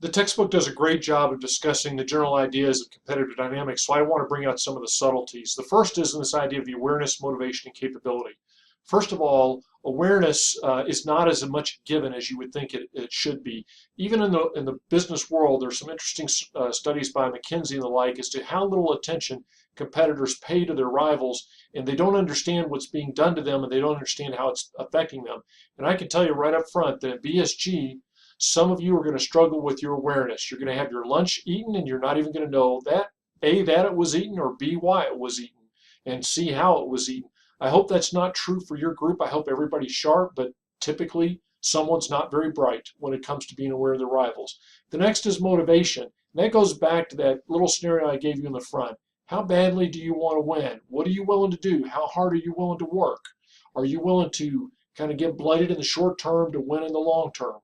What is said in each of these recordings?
The textbook does a great job of discussing the general ideas of competitive dynamics, so I want to bring out some of the subtleties. The first is in this idea of the awareness, motivation, and capability. First of all, awareness is not as much given as you would think it should be. Even in the business world, there's some interesting studies by McKinsey and the like as to how little attention competitors pay to their rivals, and they don't understand what's being done to them, and they don't understand how it's affecting them. And I can tell you right up front that at BSG, some of you are going to struggle with your awareness. You're going to have your lunch eaten and you're not even going to know that A, that it was eaten, or B, why it was eaten, and C, how it was eaten. I hope that's not true for your group. I hope everybody's sharp, but typically someone's not very bright when it comes to being aware of their rivals. The next is motivation. And that goes back to that little scenario I gave you in the front. How badly do you want to win? What are you willing to do? How hard are you willing to work? Are you willing to kind of get blighted in the short term to win in the long term?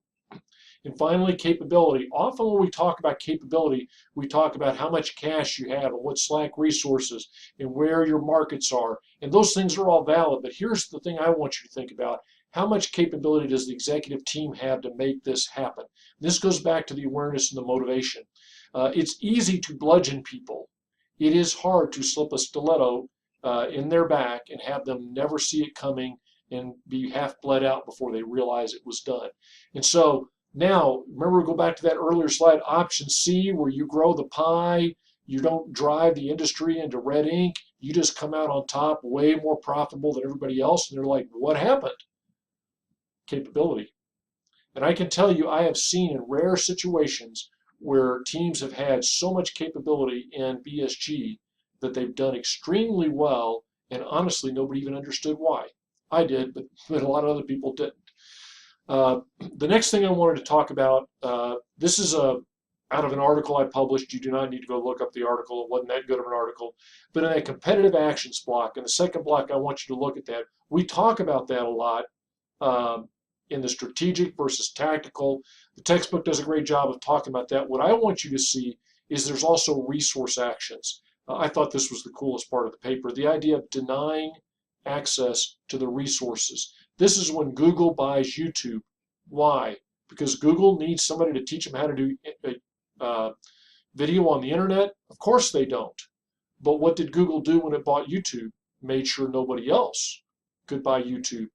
And finally, capability. Often when we talk about capability, we talk about how much cash you have and what Slack resources and where your markets are. And those things are all valid, but here's the thing I want you to think about. How much capability does the executive team have to make this happen? This goes back to the awareness and the motivation. It's easy to bludgeon people. It is hard to slip a stiletto in their back and have them never see it coming and be half bled out before they realize it was done. And so now, remember, go back to that earlier slide, option C, where you grow the pie, you don't drive the industry into red ink, you just come out on top way more profitable than everybody else, and they're like, what happened? Capability. And I can tell you, I have seen in rare situations where teams have had so much capability in BSG that they've done extremely well, and honestly, nobody even understood why. I did, but a lot of other people didn't. The next thing I wanted to talk about, this is out of an article I published. You do not need to go look up the article. It wasn't that good of an article. But in that competitive actions block, in the second block, I want you to look at that. We talk about that a lot in the strategic versus tactical. The textbook does a great job of talking about that. What I want you to see is there's also resource actions. I thought this was the coolest part of the paper, the idea of denying access to the resources. This is when Google buys YouTube. Why? Because Google needs somebody to teach them how to do video on the internet? Of course they don't. But what did Google do when it bought YouTube? Made sure nobody else could buy YouTube.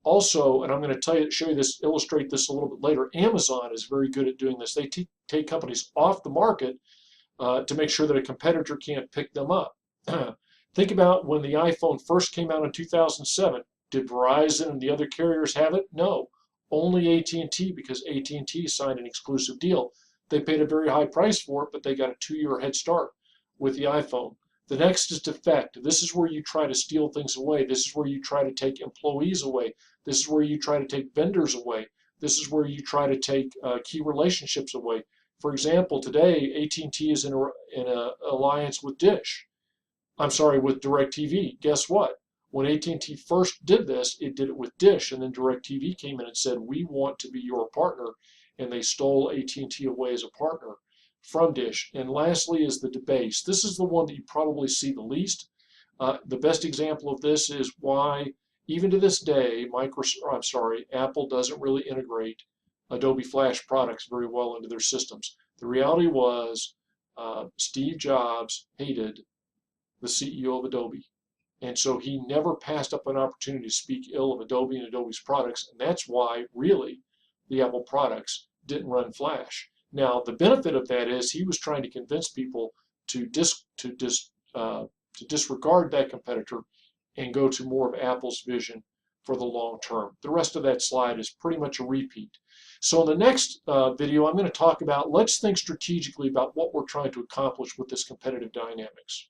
Also, and I'm going to show you this, illustrate this a little bit later, Amazon is very good at doing this. They take companies off the market to make sure that a competitor can't pick them up. Think about when the iPhone first came out in 2007. Did Verizon and the other carriers have it? No, only AT&T, because AT&T signed an exclusive deal. They paid a very high price for it, but they got a 2-year head start with the iPhone. The next is defect. This is where you try to steal things away. This is where you try to take employees away. This is where you try to take vendors away. This is where you try to take key relationships away. For example, today AT&T is in an alliance with Dish. I'm sorry, with DirecTV. Guess what? When AT&T first did this, it did it with Dish, and then DirecTV came in and said, we want to be your partner, and they stole AT&T away as a partner from Dish. And lastly is the debase. This is the one that you probably see the least. The best example of this is why, even to this day, Apple doesn't really integrate Adobe Flash products very well into their systems. The reality was Steve Jobs hated the CEO of Adobe. And so he never passed up an opportunity to speak ill of Adobe and Adobe's products, and that's why, really, the Apple products didn't run Flash. Now, the benefit of that is he was trying to convince people to disregard that competitor and go to more of Apple's vision for the long term. The rest of that slide is pretty much a repeat. So in the next video, I'm going to talk about, let's think strategically about what we're trying to accomplish with this competitive dynamics.